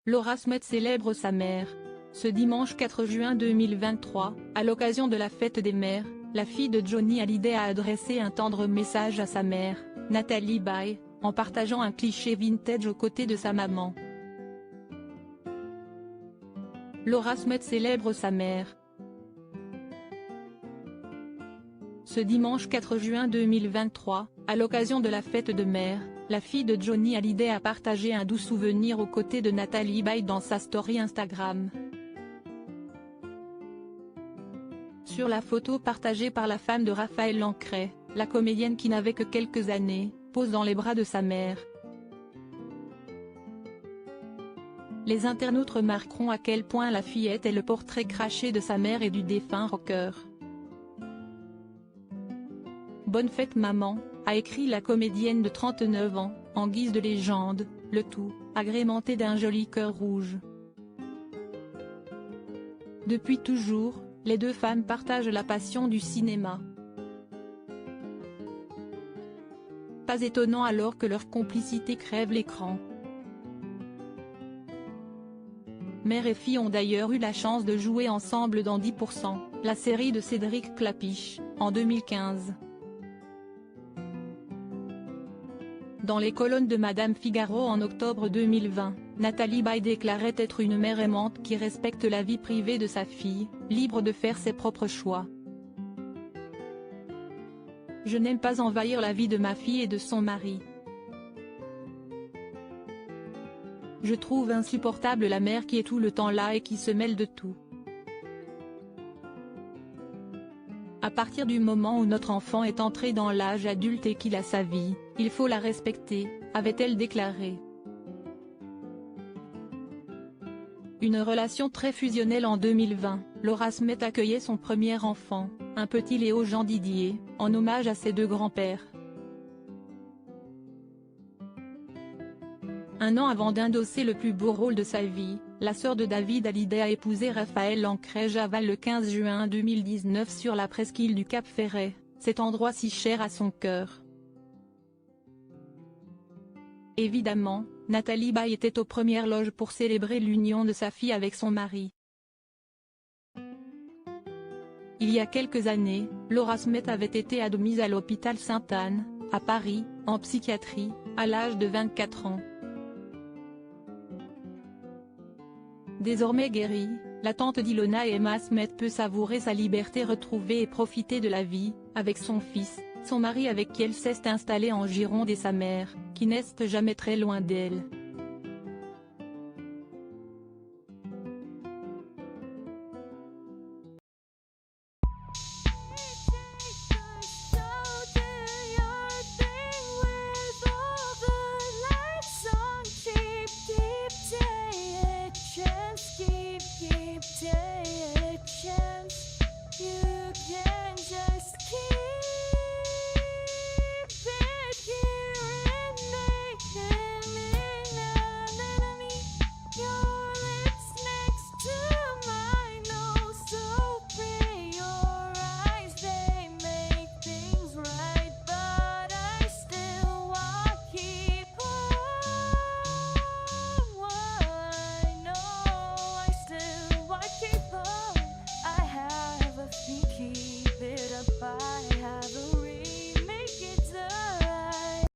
Laura Smet célèbre sa mère. Ce dimanche 4 juin 2023, à l'occasion de la fête des mères, la fille de Johnny Hallyday a adressé un tendre message à sa mère, Natalie Baye, en partageant un cliché vintage aux côtés de sa maman. Laura Smet célèbre sa mère. Ce dimanche 4 juin 2023, à l'occasion de la fête de mères, la fille de Johnny Hallyday a partagé un doux souvenir aux côtés de Natalie Baye dans sa story Instagram. Sur la photo partagée par la femme de Raphaël Lancret, la comédienne qui n'avait que quelques années, pose dans les bras de sa mère. Les internautes remarqueront à quel point la fillette est le portrait craché de sa mère et du défunt rocker. Bonne fête maman, a écrit la comédienne de 39 ans, en guise de légende, le tout, agrémenté d'un joli cœur rouge. Depuis toujours, les deux femmes partagent la passion du cinéma. Pas étonnant alors que leur complicité crève l'écran. Mère et fille ont d'ailleurs eu la chance de jouer ensemble dans 10%, la série de Cédric Klapisch, en 2015. Dans les colonnes de Madame Figaro en octobre 2020, Natalie Baye déclarait être une mère aimante qui respecte la vie privée de sa fille, libre de faire ses propres choix. Je n'aime pas envahir la vie de ma fille et de son mari. Je trouve insupportable la mère qui est tout le temps là et qui se mêle de tout. À partir du moment où notre enfant est entré dans l'âge adulte et qu'il a sa vie, il faut la respecter, avait-elle déclaré. Une relation très fusionnelle en 2020, Laura Smet accueillait son premier enfant, un petit Léo Jean Didier, en hommage à ses deux grands-pères. Un an avant d'endosser le plus beau rôle de sa vie, la sœur de David Hallyday a épousé Raphaël Lancret Javal le 15 juin 2019 sur la presqu'île du Cap Ferret, cet endroit si cher à son cœur. Évidemment, Natalie Baye était aux premières loges pour célébrer l'union de sa fille avec son mari. Il y a quelques années, Laura Smet avait été admise à l'hôpital Sainte-Anne, à Paris, en psychiatrie, à l'âge de 24 ans. Désormais guérie, la tante d'Ilona Emma Smet peut savourer sa liberté retrouvée et profiter de la vie, avec son fils, son mari avec qui elle s'est installée en Gironde et sa mère, qui n'est jamais très loin d'elle.